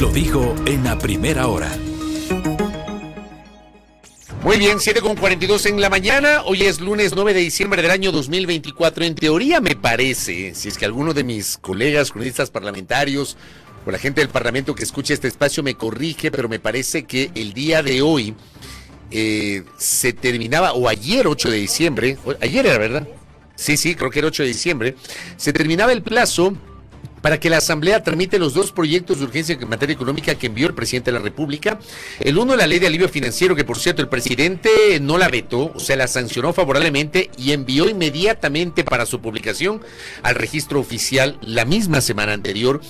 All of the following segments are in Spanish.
lo dijo en la primera hora. Muy bien, 7:42 en la mañana. Hoy es lunes 9 de diciembre del año 2024. En teoría me parece, si es que alguno de mis colegas cronistas parlamentarios o la gente del Parlamento que escuche este espacio me corrige, pero me parece que el día de hoy se terminaba, o ayer 8 de diciembre, ayer era, ¿verdad? Sí, creo que era 8 de diciembre, se terminaba el plazo para que la Asamblea tramite los dos proyectos de urgencia en materia económica que envió el presidente de la República. El uno, la ley de alivio financiero, que por cierto el presidente no la vetó, o sea, la sancionó favorablemente y envió inmediatamente para su publicación al registro oficial la misma semana anterior.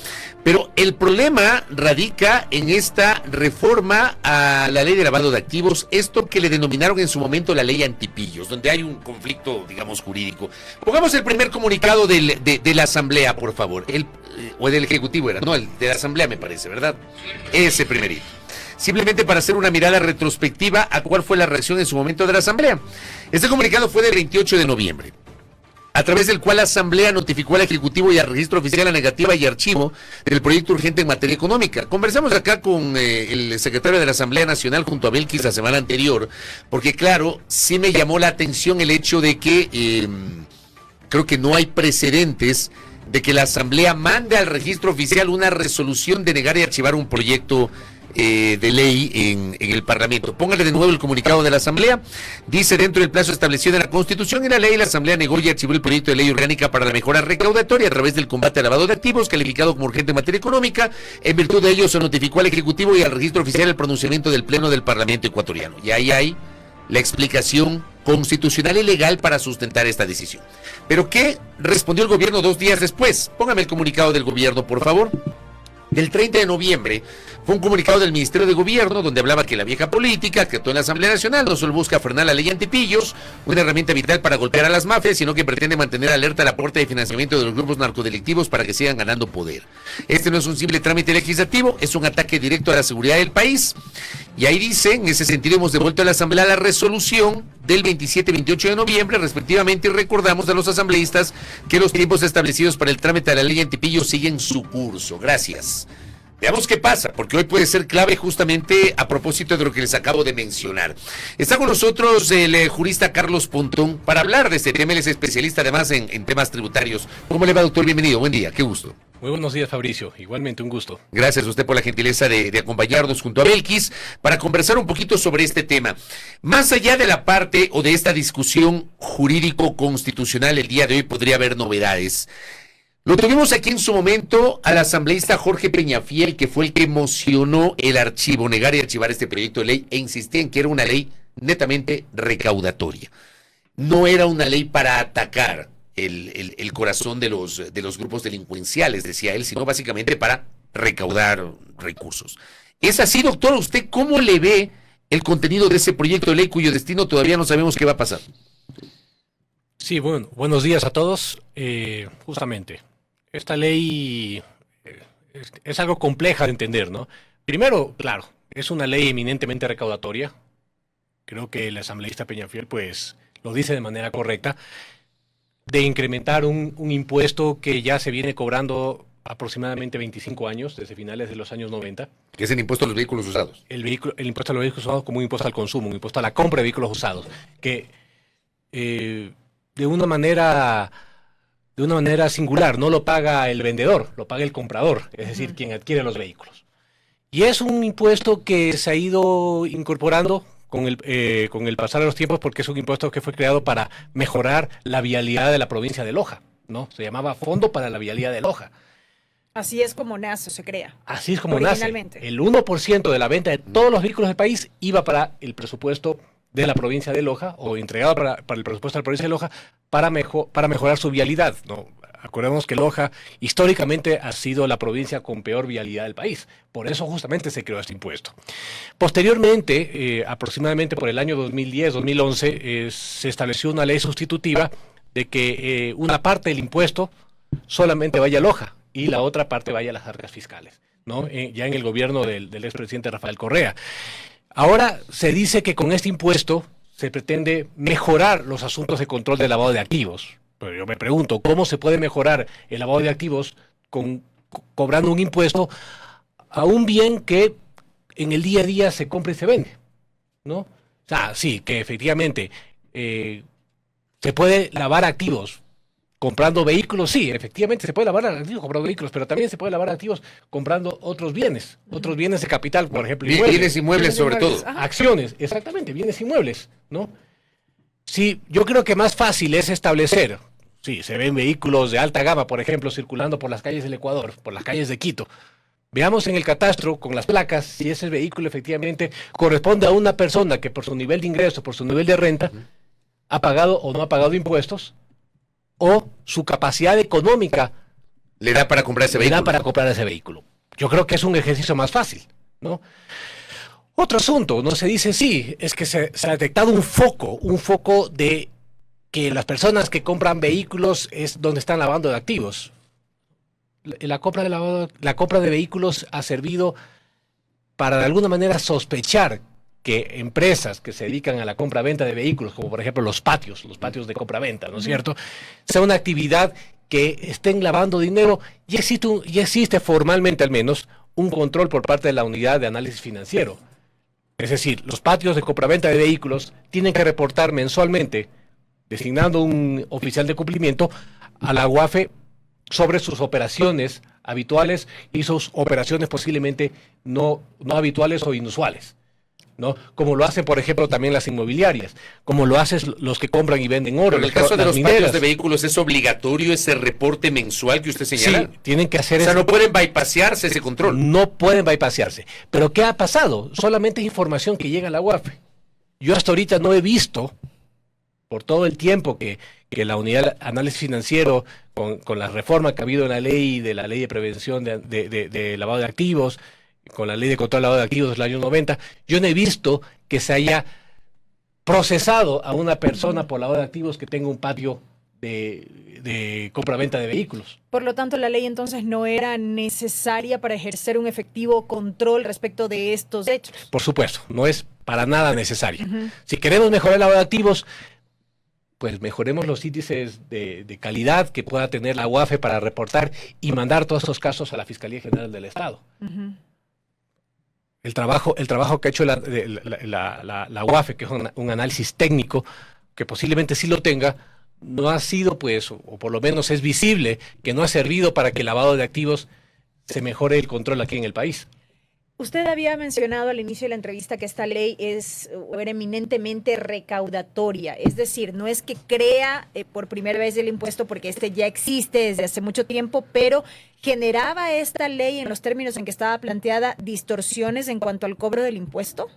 Pero el problema radica en esta reforma a la ley de lavado de activos, esto que le denominaron en su momento la ley antipillos, donde hay un conflicto, digamos, jurídico. Pongamos el primer comunicado de la Asamblea, por favor. O del Ejecutivo era, no, el de la Asamblea me parece, ¿verdad? Ese primerito. Simplemente para hacer una mirada retrospectiva a cuál fue la reacción en su momento de la Asamblea. Este comunicado fue del 28 de noviembre, a través del cual la Asamblea notificó al Ejecutivo y al Registro Oficial la negativa y archivo del proyecto urgente en materia económica. Conversamos acá con el secretario de la Asamblea Nacional junto a Belkis la semana anterior, porque claro, sí me llamó la atención el hecho de que creo que no hay precedentes de que la Asamblea mande al Registro Oficial una resolución de negar y archivar un proyecto de ley en el Parlamento. Póngale de nuevo el comunicado de la Asamblea. Dice: dentro del plazo establecido en la Constitución y la ley, la Asamblea negó y archivó el proyecto de ley orgánica para la mejora recaudatoria a través del combate al lavado de activos, calificado como urgente en materia económica. En virtud de ello, se notificó al Ejecutivo y al Registro Oficial el pronunciamiento del Pleno del Parlamento ecuatoriano. Y ahí hay la explicación constitucional y legal para sustentar esta decisión. ¿Pero qué respondió el gobierno 2 días después? Póngame el comunicado del gobierno, por favor. Del 30 de noviembre fue un comunicado del Ministerio de Gobierno donde hablaba que la vieja política que actuó en la Asamblea Nacional no solo busca frenar la ley antipillos, una herramienta vital para golpear a las mafias, sino que pretende mantener alerta el aporte de financiamiento de los grupos narcodelictivos para que sigan ganando poder. Este no es un simple trámite legislativo, es un ataque directo a la seguridad del país. Y ahí dice: en ese sentido hemos devuelto a la Asamblea la resolución del 27 y 28 de noviembre respectivamente, y recordamos a los asambleístas que los tiempos establecidos para el trámite de la ley antipillos siguen su curso. Gracias. Veamos qué pasa, porque hoy puede ser clave justamente a propósito de lo que les acabo de mencionar. Está con nosotros el jurista Carlos Pontón para hablar de este tema. Él es especialista además en temas tributarios. ¿Cómo le va, doctor? Bienvenido, buen día, qué gusto. Muy buenos días, Fabricio. Igualmente un gusto. Gracias a usted por la gentileza de acompañarnos junto a Belkis para conversar un poquito sobre este tema. Más allá de la parte o de esta discusión jurídico-constitucional, el día de hoy podría haber novedades. Lo tuvimos aquí en su momento al asambleísta Jorge Peñafiel, que fue el que mocionó el archivo, negar y archivar este proyecto de ley, e insistía en que era una ley netamente recaudatoria. No era una ley para atacar el corazón de los grupos delincuenciales, decía él, sino básicamente para recaudar recursos. ¿Es así, doctor? ¿Usted cómo le ve el contenido de ese proyecto de ley cuyo destino todavía no sabemos qué va a pasar? Sí, bueno, buenos días a todos. Justamente, esta ley es algo compleja de entender, ¿no? Primero, claro, es una ley eminentemente recaudatoria. Creo que el asambleísta Peñafiel, pues, lo dice de manera correcta, de incrementar un impuesto que ya se viene cobrando aproximadamente 25 años, desde finales de los años 90. Que es el impuesto a los vehículos usados. El impuesto a los vehículos usados como un impuesto al consumo, un impuesto a la compra de vehículos usados, que de una manera singular no lo paga el vendedor, lo paga el comprador, es decir, quien adquiere los vehículos. Y es un impuesto que se ha ido incorporando con el pasar de los tiempos, porque es un impuesto que fue creado para mejorar la vialidad de la provincia de Loja, ¿no? Se llamaba Fondo para la Vialidad de Loja. Así es como nace, se crea. Así es como nace. El 1% de la venta de todos los vehículos del país iba para el presupuesto de la provincia de Loja, o entregado para el presupuesto de la provincia de Loja, para mejorar su vialidad, ¿no? Acordemos que Loja históricamente ha sido la provincia con peor vialidad del país. Por eso justamente se creó este impuesto. Posteriormente, aproximadamente por el año 2010-2011, se estableció una ley sustitutiva de que una parte del impuesto solamente vaya a Loja y la otra parte vaya a las arcas fiscales, ¿no? Ya en el gobierno del expresidente Rafael Correa. Ahora se dice que con este impuesto se pretende mejorar los asuntos de control del lavado de activos. Pero yo me pregunto, ¿cómo se puede mejorar el lavado de activos cobrando un impuesto a un bien que en el día a día se compra y se vende, ¿no? O sea, sí, que efectivamente se puede lavar activos comprando vehículos, sí, efectivamente se puede lavar activos comprando vehículos, pero también se puede lavar activos comprando otros bienes de capital, por ejemplo, bienes inmuebles sobre todo. Acciones, exactamente, bienes inmuebles, ¿no? Sí, yo creo que más fácil es establecer, sí, se ven vehículos de alta gama, por ejemplo, circulando por las calles del Ecuador, por las calles de Quito. Veamos en el catastro, con las placas, si ese vehículo efectivamente corresponde a una persona que por su nivel de ingreso, por su nivel de renta, ha pagado o no ha pagado impuestos, o su capacidad económica le da para comprar ese vehículo. Le da para comprar ese vehículo. Yo creo que es un ejercicio más fácil, ¿no? Otro asunto, ¿no? Se dice, sí, es que se ha detectado un foco de que las personas que compran vehículos es donde están lavando de activos. La compra de vehículos ha servido para de alguna manera sospechar que empresas que se dedican a la compra-venta de vehículos, como por ejemplo los patios de compra-venta, ¿no es cierto?, sea una actividad que estén lavando dinero. Ya existe formalmente al menos un control por parte de la unidad de análisis financiero. Es decir, los patios de compra-venta de vehículos tienen que reportar mensualmente, designando un oficial de cumplimiento, a la UAFE sobre sus operaciones habituales y sus operaciones posiblemente no habituales o inusuales, ¿no? Como lo hacen, por ejemplo, también las inmobiliarias, como lo hacen los que compran y venden oro. En el caso de los patios de vehículos, ¿es obligatorio ese reporte mensual que usted señala? Sí, tienen que hacer eso. O sea, no pueden bypasearse ese control. No pueden bypasearse. Pero ¿qué ha pasado? Solamente es información que llega a la UAFE. Yo hasta ahorita no he visto, por todo el tiempo que la unidad de análisis financiero, con la reforma que ha habido en la ley de prevención de lavado de activos, con la ley de control de lavado de activos del año 90, yo no he visto que se haya procesado a una persona por lavado de activos que tenga un patio de compra-venta de vehículos. Por lo tanto, la ley entonces no era necesaria para ejercer un efectivo control respecto de estos hechos. Por supuesto, no es para nada necesaria. Si queremos mejorar el lavado de activos, pues mejoremos los índices de calidad que pueda tener la UAFE para reportar y mandar todos estos casos a la Fiscalía General del Estado. El trabajo que ha hecho la UAFE, que es un análisis técnico, que posiblemente sí lo tenga, no ha sido, pues, o por lo menos es visible, que no ha servido para que el lavado de activos se mejore el control aquí en el país. Usted había mencionado al inicio de la entrevista que esta ley era eminentemente recaudatoria, es decir, no es que crea por primera vez el impuesto porque este ya existe desde hace mucho tiempo, pero ¿generaba esta ley en los términos en que estaba planteada distorsiones en cuanto al cobro del impuesto?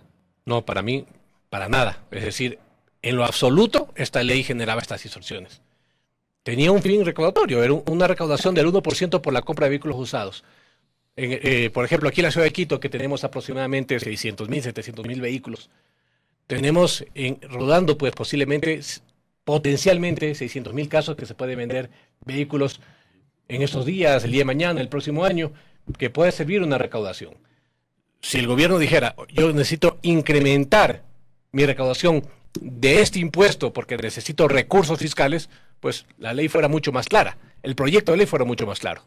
No, para mí, para nada. Es decir, en lo absoluto, esta ley generaba estas distorsiones. Tenía un fin recaudatorio, era una recaudación del 1% por la compra de vehículos usados. Por ejemplo, aquí en la ciudad de Quito, que tenemos aproximadamente 600,000, 700,000 vehículos, tenemos rodando, pues posiblemente, potencialmente, 600,000 casos que se pueden vender vehículos en estos días, el día de mañana, el próximo año, que puede servir una recaudación. Si el gobierno dijera, yo necesito incrementar mi recaudación de este impuesto porque necesito recursos fiscales, pues la ley fuera mucho más clara, el proyecto de ley fuera mucho más claro.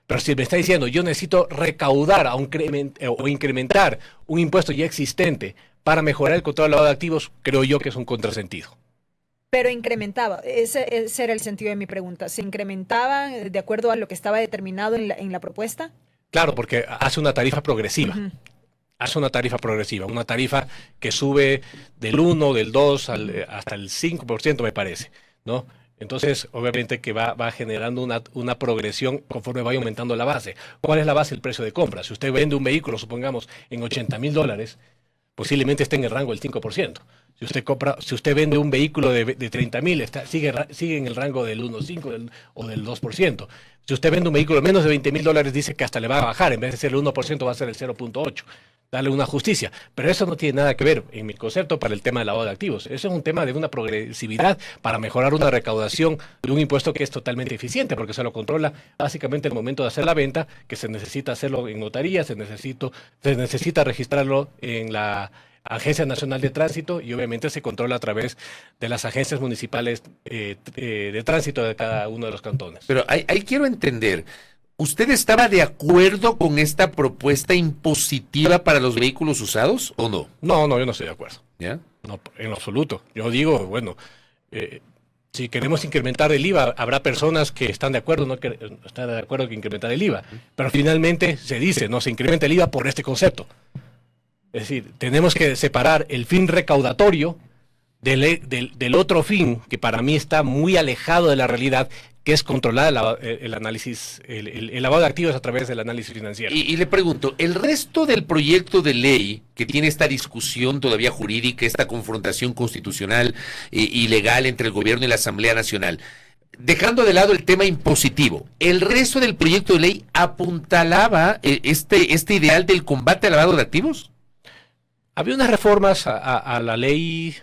Pero si me está diciendo, yo necesito recaudar o incrementar un impuesto ya existente para mejorar el control del lavado de activos, creo yo que es un contrasentido. Pero incrementaba, ese era el sentido de mi pregunta. ¿Se incrementaba de acuerdo a lo que estaba determinado en la propuesta? Claro, porque hace una tarifa progresiva. Hace una tarifa progresiva, una tarifa que sube del 1, del 2 hasta el 5%, me parece, ¿no? Entonces, obviamente que va generando una progresión conforme vaya aumentando la base. ¿Cuál es la base? El precio de compra. Si usted vende un vehículo, supongamos, en $80,000, posiblemente esté en el rango del 5%. Si usted vende un vehículo de 30,000, sigue en el rango del 1,5% o del 2%. Si usted vende un vehículo de menos de $20,000, dice que hasta le va a bajar. En vez de ser el 1%, va a ser el 0,8%. Darle una justicia. Pero eso no tiene nada que ver, en mi concepto, para el tema del lavado de activos. Eso es un tema de una progresividad para mejorar una recaudación de un impuesto que es totalmente eficiente, porque se lo controla básicamente en el momento de hacer la venta, que se necesita hacerlo en notaría, se necesita registrarlo en la Agencia Nacional de Tránsito y obviamente se controla a través de las agencias municipales de tránsito de cada uno de los cantones. Pero ahí quiero entender, ¿Usted estaba de acuerdo con esta propuesta impositiva para los vehículos usados o no? No, yo no estoy de acuerdo. ¿Ya? No, en absoluto. Yo digo, bueno, si queremos incrementar el IVA, habrá personas que están de acuerdo, no están de acuerdo que incrementar el IVA. Pero finalmente se dice, no, se incrementa el IVA por este concepto. Es decir, tenemos que separar el fin recaudatorio del otro fin, que para mí está muy alejado de la realidad, que es controlar el análisis, el lavado de activos a través del análisis financiero. Y le pregunto, el resto del proyecto de ley que tiene esta discusión todavía jurídica, esta confrontación constitucional y legal entre el gobierno y la Asamblea Nacional, dejando de lado el tema impositivo, ¿el resto del proyecto de ley apuntalaba este ideal del combate al lavado de activos? Había unas reformas a la ley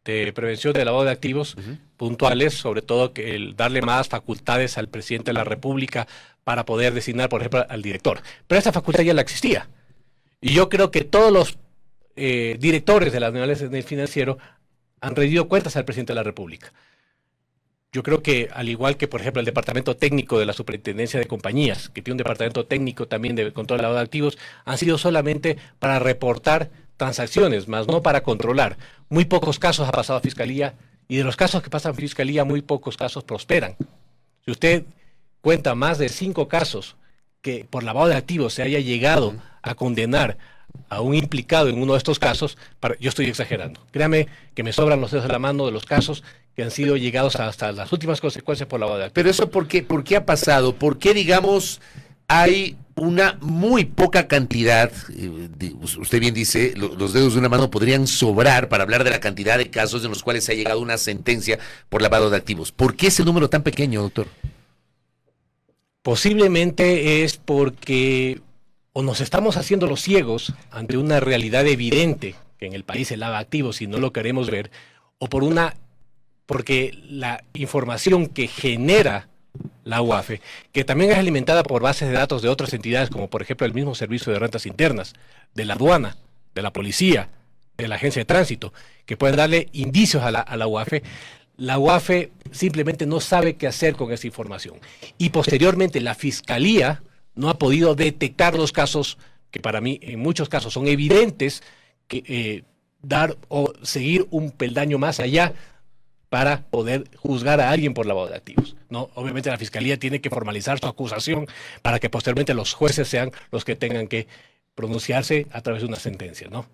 de prevención del lavado de activos puntuales, sobre todo que el darle más facultades al presidente de la República para poder designar, por ejemplo, al director. Pero esa facultad ya la existía. Y yo creo que todos los directores de las unidades en el financiero han rendido cuentas al presidente de la República. Yo creo que, al igual que, por ejemplo, el departamento técnico de la Superintendencia de Compañías, que tiene un departamento técnico también de control del lavado de activos, han sido solamente para reportar transacciones, más no para controlar. Muy pocos casos ha pasado a Fiscalía, y de los casos que pasan a Fiscalía, muy pocos casos prosperan. Si usted cuenta más de 5 casos que por lavado de activos se haya llegado a condenar a un implicado en uno de estos casos, yo estoy exagerando. Créame que me sobran los dedos de la mano de los casos que han sido llegados hasta las últimas consecuencias por lavado de activos. Pero eso, ¿por qué ha pasado? ¿Por qué, digamos, hay una muy poca cantidad? Usted bien dice, los dedos de una mano podrían sobrar para hablar de la cantidad de casos en los cuales se ha llegado a una sentencia por lavado de activos. ¿Por qué ese número tan pequeño, doctor? Posiblemente es porque o nos estamos haciendo los ciegos ante una realidad evidente que en el país se lava activos y no lo queremos ver, o porque la información que genera la UAFE, que también es alimentada por bases de datos de otras entidades, como por ejemplo el mismo Servicio de Rentas Internas, de la aduana, de la policía, de la agencia de tránsito, que pueden darle indicios a la UAFE. La UAFE simplemente no sabe qué hacer con esa información. Y posteriormente la Fiscalía no ha podido detectar los casos, que para mí en muchos casos son evidentes, que dar o seguir un peldaño más allá para poder juzgar a alguien por lavado de activos. No, obviamente la Fiscalía tiene que formalizar su acusación para que posteriormente los jueces sean los que tengan que pronunciarse a través de una sentencia, ¿no?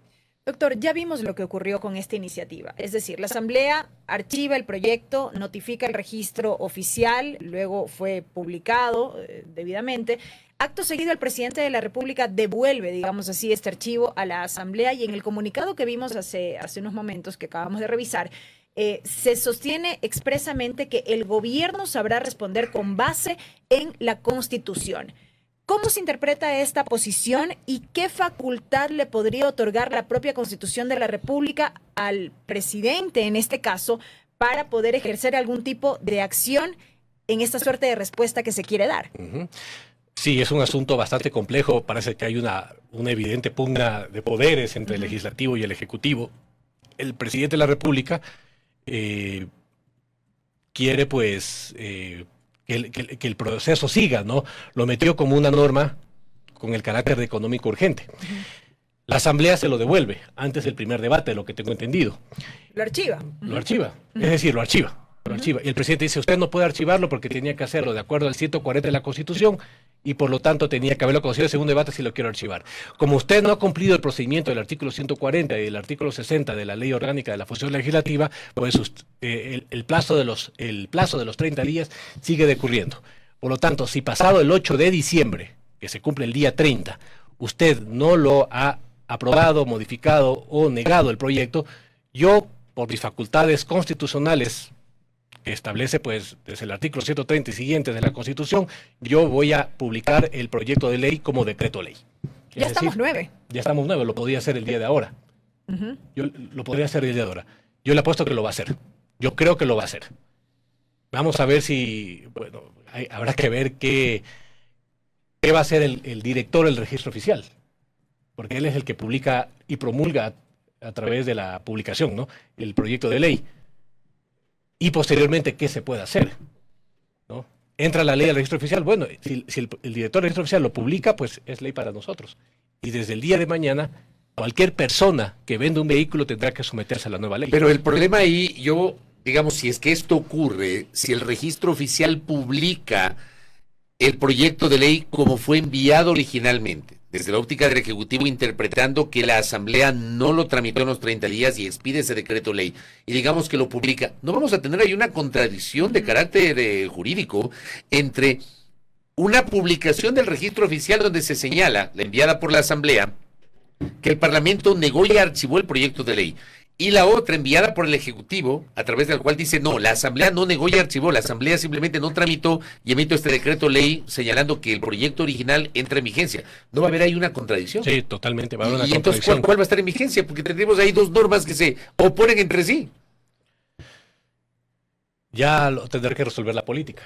Doctor, ya vimos lo que ocurrió con esta iniciativa. Es decir, la Asamblea archiva el proyecto, notifica el registro oficial, luego fue publicado debidamente. Acto seguido, el presidente de la República devuelve, digamos así, este archivo a la Asamblea, y en el comunicado que vimos hace unos momentos que acabamos de revisar, se sostiene expresamente que el gobierno sabrá responder con base en la Constitución. ¿Cómo se interpreta esta posición y qué facultad le podría otorgar la propia Constitución de la República al presidente, en este caso, para poder ejercer algún tipo de acción en esta suerte de respuesta que se quiere dar? Sí, es un asunto bastante complejo. Parece que hay una evidente pugna de poderes entre el legislativo y el ejecutivo. El presidente de la República quiere, pues, que el proceso siga, ¿no? Lo metió como una norma con el carácter de económico urgente. La Asamblea se lo devuelve antes del primer debate, lo que tengo entendido. Lo archiva. Lo archiva. Es decir, lo archiva. Y el presidente dice, usted no puede archivarlo porque tenía que hacerlo de acuerdo al 140 de la Constitución y por lo tanto tenía que haberlo conocido en segundo debate si lo quiero archivar. Como usted no ha cumplido el procedimiento del artículo 140 y del artículo 60 de la Ley Orgánica de la Función Legislativa, pues el plazo de los 30 días sigue decurriendo. Por lo tanto, si pasado el 8 de diciembre, que se cumple el día 30, usted no lo ha aprobado, modificado o negado el proyecto, yo, por mis facultades constitucionales, que establece pues desde el artículo 130 y siguientes de la Constitución, yo voy a publicar el proyecto de ley como decreto ley. Ya estamos 9. Ya estamos 9, lo podría hacer el día de ahora. Yo lo podría hacer el día de ahora. Yo le apuesto que lo va a hacer. Yo creo que lo va a hacer. Vamos a ver si, bueno, habrá que ver qué va a hacer el director del registro oficial, porque él es el que publica y promulga a través de la publicación, ¿no?, el proyecto de ley. Y posteriormente, ¿qué se puede hacer? ¿No? entra la ley al registro oficial. Bueno, si el director del registro oficial lo publica, pues es ley para nosotros. Y desde el día de mañana, cualquier persona que venda un vehículo tendrá que someterse a la nueva ley. Pero el problema ahí, digamos, si es que esto ocurre, si el registro oficial publica el proyecto de ley como fue enviado originalmente, desde la óptica del Ejecutivo interpretando que la Asamblea no lo tramitó en los 30 días y expide ese decreto ley, y digamos que lo publica, ¿no vamos a tener ahí una contradicción de carácter jurídico entre una publicación del registro oficial donde se señala, la enviada por la Asamblea, que el Parlamento negó y archivó el proyecto de ley, y la otra enviada por el Ejecutivo, a través del cual dice, no, la Asamblea no negó y archivó, la Asamblea simplemente no tramitó y emitió este decreto ley señalando que el proyecto original entra en vigencia? ¿No va a haber ahí una contradicción? Sí, totalmente, va a haber una ¿Y entonces contradicción. ¿cuál va a estar en vigencia? Porque tendremos ahí dos normas que se oponen entre sí. Ya lo tendrá que resolver la política.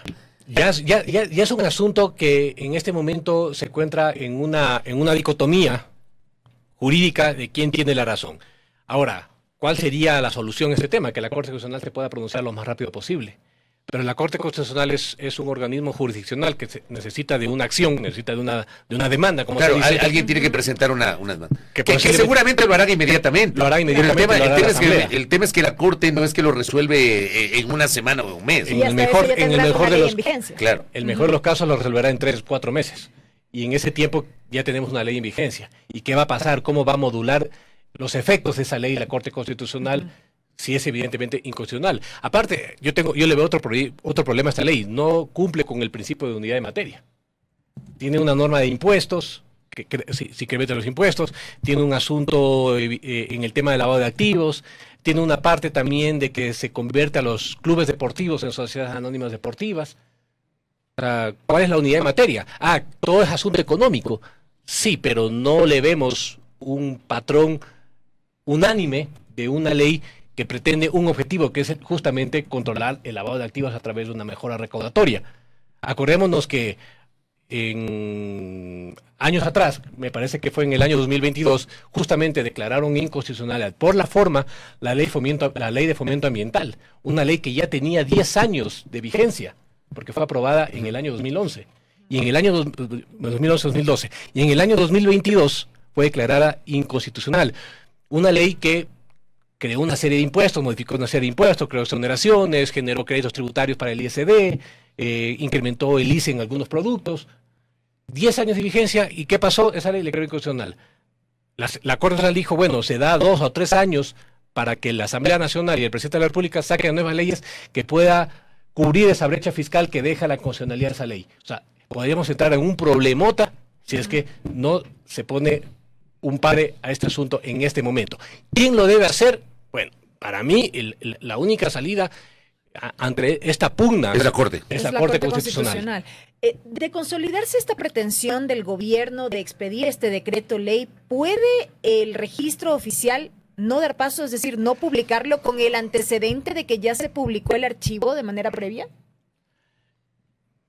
Ya es un asunto que en este momento se encuentra en una dicotomía jurídica de quién tiene la razón. Ahora, ¿cuál sería la solución a este tema? Que la Corte Constitucional se pueda pronunciar lo más rápido posible. Pero la Corte Constitucional es un organismo jurisdiccional que necesita de una acción, necesita de una demanda. Como Claro, se dice. alguien tiene que presentar una demanda. Que Que seguramente lo hará inmediatamente. Lo hará inmediatamente, Pero lo hará la Asamblea. el tema es que la Corte no es que lo resuelve en una semana o un mes. En Y el hasta mejor- eso ya en el tendrá mejor una de ley los- en vigencia. Claro. El mejor de los casos lo resolverá en 3-4 meses. Y en ese tiempo ya tenemos una ley en vigencia. ¿Y qué va a pasar? ¿Cómo va a modular los efectos de esa ley la Corte Constitucional? Si es evidentemente inconstitucional. Aparte, yo le veo otro problema a esta ley. No cumple con el principio de unidad de materia. Tiene una norma de impuestos, que incrementa los impuestos. Tiene un asunto en el tema del lavado de activos. Tiene una parte también de que se convierte a los clubes deportivos en sociedades anónimas deportivas. ¿Cuál es la unidad de materia? Todo es asunto económico. Sí, pero no le vemos un patrón unánime de una ley que pretende un objetivo, que es justamente controlar el lavado de activos a través de una mejora recaudatoria. Acordémonos que en años atrás, me parece que fue en el año 2022, justamente declararon inconstitucional por la forma la ley de fomento ambiental, una ley que ya tenía 10 años de vigencia, porque fue aprobada en el año 2011, y en el año 2011-2012, y en el año 2022 fue declarada inconstitucional. Una ley que creó una serie de impuestos, modificó una serie de impuestos, creó exoneraciones, generó créditos tributarios para el ISD, incrementó el ICE en algunos productos. 10 años de vigencia, ¿y qué pasó? Esa ley le creó inconstitucional. La Corte Constitucional dijo, bueno, se da 2 o 3 años para que la Asamblea Nacional y el Presidente de la República saquen nuevas leyes que pueda cubrir esa brecha fiscal que deja la constitucionalidad de esa ley. O sea, podríamos entrar en un problemota si es que no se pone un pare a este asunto en este momento. ¿Quién lo debe hacer? Bueno, para mí la única salida ante esta pugna Es la Corte. es la Corte Constitucional. De consolidarse esta pretensión del gobierno de expedir este decreto ley, ¿puede el registro oficial no dar paso, es decir, no publicarlo con el antecedente de que ya se publicó el archivo de manera previa?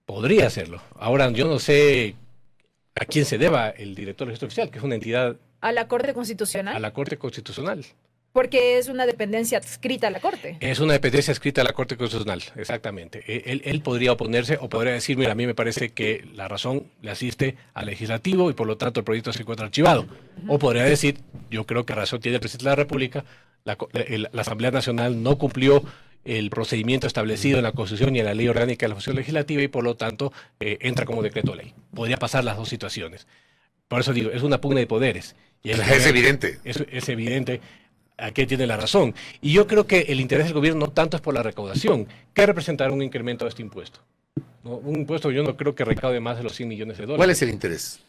Podría hacerlo. Ahora, yo no sé a quién se deba el director del registro oficial, que es una entidad ¿A la Corte Constitucional? a la Corte Constitucional. Porque es una dependencia adscrita a la Corte. Es una dependencia escrita a la Corte Constitucional, exactamente. Él podría oponerse o podría decir, mira, a mí me parece que la razón le asiste al legislativo y por lo tanto el proyecto se encuentra archivado. O podría decir, yo creo que razón tiene el presidente de la República, la Asamblea Nacional no cumplió el procedimiento establecido en la Constitución y en la Ley Orgánica de la Función Legislativa y por lo tanto entra como decreto ley. Podría pasar las dos situaciones. Por eso digo, es una pugna de poderes. Y Es evidente. Es evidente a qué tiene la razón. Y yo creo que el interés del gobierno no tanto es por la recaudación, que representar un incremento de este impuesto. ¿No? Un impuesto yo no creo que recaude más de los 100 millones de dólares. ¿Cuál es el interés?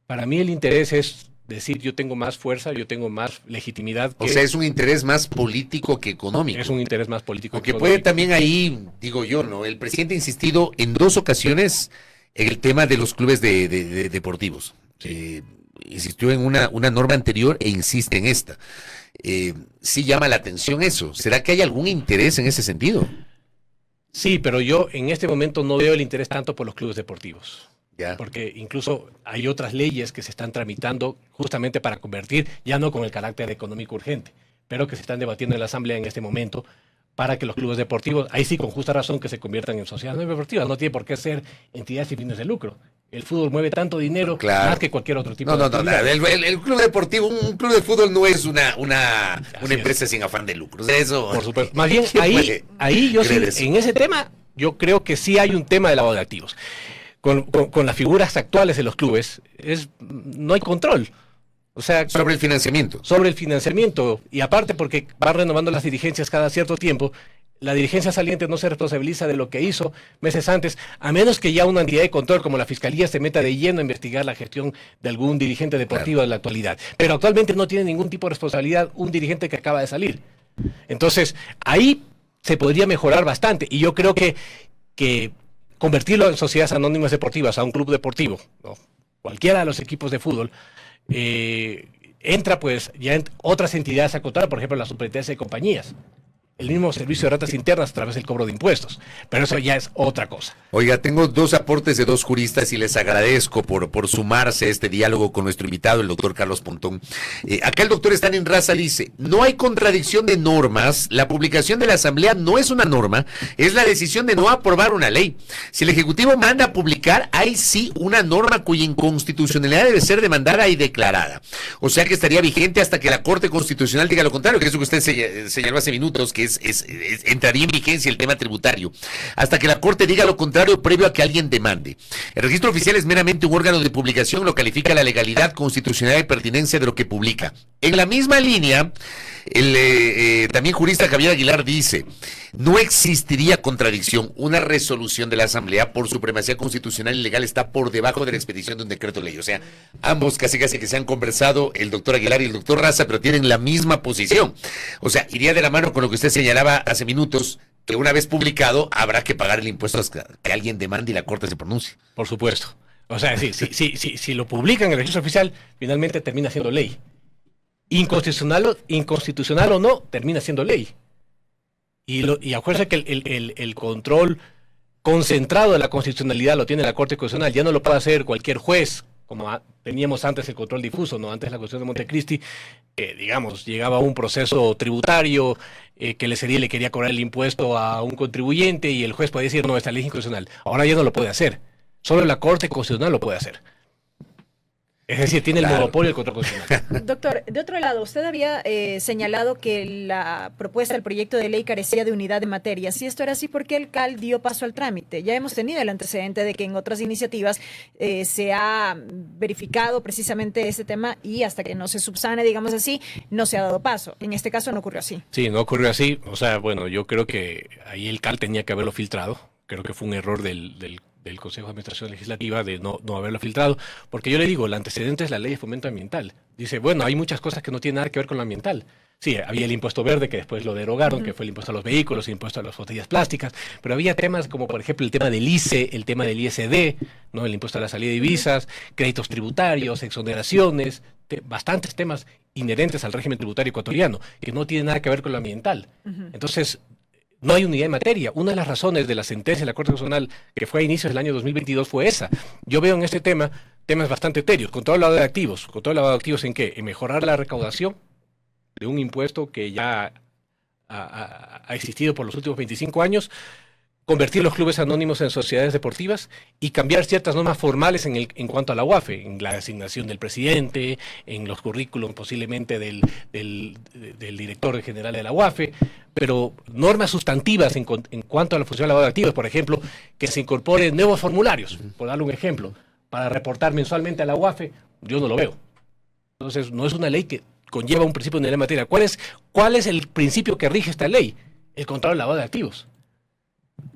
Para mí el interés es decir, yo tengo más fuerza, yo tengo más legitimidad. O sea, es un interés más político que económico. Es un interés más político Porque que puede económico. también ahí, digo yo, ¿no? El presidente ha insistido en 2 ocasiones en el tema de los clubes de deportivos. Insistió en una norma anterior e insiste en esta. Sí llama la atención eso. ¿Será que hay algún interés en ese sentido? Sí, pero yo en este momento no veo el interés tanto por los clubes deportivos. Ya. Porque incluso hay otras leyes que se están tramitando justamente para convertir, ya no con el carácter económico urgente, pero que se están debatiendo en la Asamblea en este momento, para que los clubes deportivos, ahí sí con justa razón, que se conviertan en sociedades no deportivas. No tiene por qué ser entidades sin fines de lucro. El fútbol mueve tanto dinero más que cualquier otro tipo de actividad. El club deportivo, un club de fútbol no es una empresa sin afán de lucro. Eso, por supuesto. Más bien, ahí yo sí, en ese tema, yo creo que sí hay un tema de lavado de activos. Con las figuras actuales de los clubes, no hay control. O sea, sobre el financiamiento. Sobre el financiamiento. Y aparte porque van renovando las dirigencias cada cierto tiempo, la dirigencia saliente no se responsabiliza de lo que hizo meses antes, a menos que ya una entidad de control como la Fiscalía se meta de lleno a investigar la gestión de algún dirigente deportivo de la actualidad. Pero actualmente no tiene ningún tipo de responsabilidad un dirigente que acaba de salir. Entonces, ahí se podría mejorar bastante. Y yo creo que convertirlo en sociedades anónimas deportivas, a un club deportivo, ¿no? Cualquiera de los equipos de fútbol, entra pues ya en otras entidades a controlar, por ejemplo la superintendencia de compañías, el mismo servicio de rentas internas a través del cobro de impuestos, pero eso ya es otra cosa. Oiga, tengo 2 aportes de 2 juristas y les agradezco por sumarse a este diálogo con nuestro invitado, el doctor Carlos Pontón. Acá el doctor Stan Raza dice, no hay contradicción de normas, la publicación de la Asamblea no es una norma, es la decisión de no aprobar una ley. Si el Ejecutivo manda a publicar, hay sí una norma cuya inconstitucionalidad debe ser demandada y declarada. O sea que estaría vigente hasta que la Corte Constitucional diga lo contrario, que es lo que usted señaló hace minutos, que entraría en vigencia el tema tributario, hasta que la Corte diga lo contrario previo a que alguien demande. El registro oficial es meramente un órgano de publicación, lo califica la legalidad, constitucionalidad y pertinencia de lo que publica. En la misma línea, el también jurista Javier Aguilar dice, no existiría contradicción, una resolución de la Asamblea por supremacía constitucional y legal está por debajo de la expedición de un decreto ley. O sea, ambos casi que se han conversado, el doctor Aguilar y el doctor Raza, pero tienen la misma posición. O sea, iría de la mano con lo que usted señalaba hace minutos, que una vez publicado habrá que pagar el impuesto que alguien demande y la Corte se pronuncie. Por supuesto. O sea, si lo publican en el registro oficial, finalmente termina siendo ley. Inconstitucional o no, termina siendo ley. Y acuérdense que el control concentrado de la constitucionalidad lo tiene la Corte Constitucional, ya no lo puede hacer cualquier juez, como teníamos antes el control difuso, ¿no? Antes la Constitución de Montecristi, digamos, llegaba un proceso tributario que le quería cobrar el impuesto a un contribuyente y el juez podía decir, no, esta ley es inconstitucional. Ahora ya no lo puede hacer, solo la Corte Constitucional lo puede hacer. Es decir, tiene el monopolio del control constitucional. Doctor, de otro lado, usted había señalado que la propuesta del proyecto de ley carecía de unidad de materia. Si esto era así, ¿por qué el CAL dio paso al trámite? Ya hemos tenido el antecedente de que en otras iniciativas se ha verificado precisamente este tema y hasta que no se subsane, digamos así, no se ha dado paso. En este caso no ocurrió así. Sí, no ocurrió así. O sea, bueno, yo creo que ahí el CAL tenía que haberlo filtrado. Creo que fue un error del Consejo de Administración Legislativa de no haberlo filtrado, porque yo le digo, el antecedente es la Ley de Fomento Ambiental. Dice, bueno, hay muchas cosas que no tienen nada que ver con lo ambiental. Sí, había el impuesto verde que después lo derogaron, que fue el impuesto a los vehículos, el impuesto a las botellas plásticas, pero había temas como, por ejemplo, el tema del ICE, el tema del ISD, ¿no? El impuesto a la salida de divisas, créditos tributarios, exoneraciones, bastantes temas inherentes al régimen tributario ecuatoriano, que no tienen nada que ver con lo ambiental. Entonces, no hay unidad de materia. Una de las razones de la sentencia de la Corte Constitucional que fue a inicios del año 2022 fue esa. Yo veo en este tema temas bastante etéreos. Control del lavado de activos. ¿Control del lavado de activos en qué? En mejorar la recaudación de un impuesto que ya ha existido por los últimos 25 años, convertir los clubes anónimos en sociedades deportivas y cambiar ciertas normas formales en cuanto a la UAFE, en la designación del presidente, en los currículums posiblemente del director general de la UAFE, pero normas sustantivas en cuanto a la función de lavado de activos, por ejemplo, que se incorporen nuevos formularios, por darle un ejemplo, para reportar mensualmente a la UAFE, yo no lo veo. Entonces, no es una ley que conlleva un principio de unidad de materia. ¿Cuál es el principio que rige esta ley? El control del lavado de activos.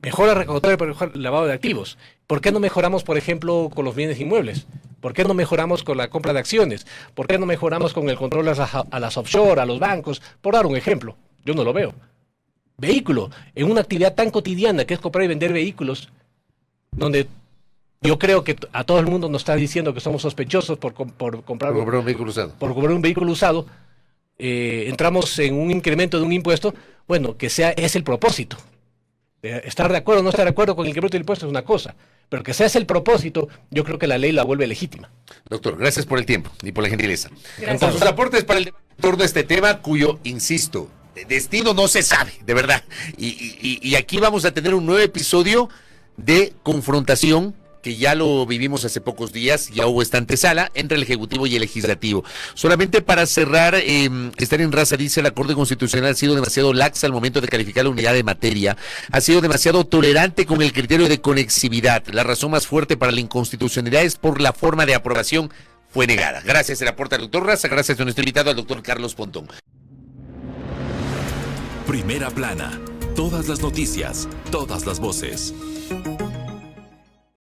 Mejora recaudatoria para el lavado de activos. ¿Por qué no mejoramos, por ejemplo, con los bienes inmuebles? ¿Por qué no mejoramos con la compra de acciones? ¿Por qué no mejoramos con el control a las offshore, a los bancos? Por dar un ejemplo, yo no lo veo. Vehículo, en una actividad tan cotidiana que es comprar y vender vehículos, donde yo creo que a todo el mundo nos está diciendo que somos sospechosos por comprar un vehículo usado. Por comprar un vehículo usado, entramos en un incremento de un impuesto, bueno, que es el propósito. Estar de acuerdo o no estar de acuerdo con el incremento del impuesto es una cosa, pero que sea ese el propósito, yo creo que la ley la vuelve legítima. Doctor, gracias por el tiempo y por la gentileza. Gracias. Por sus aportes para el debate en torno a este tema, cuyo, insisto, destino no se sabe, de verdad. Y aquí vamos a tener un nuevo episodio de confrontación, que ya lo vivimos hace pocos días, ya hubo esta antesala entre el Ejecutivo y el Legislativo. Solamente para cerrar, Estar en Raza dice: la Corte Constitucional ha sido demasiado laxa al momento de calificar la unidad de materia, ha sido demasiado tolerante con el criterio de conexividad. La razón más fuerte para la inconstitucionalidad es por la forma de aprobación, fue negada. Gracias, el aporte al doctor Raza, gracias a nuestro invitado, al doctor Carlos Pontón. Primera Plana, todas las noticias, todas las voces.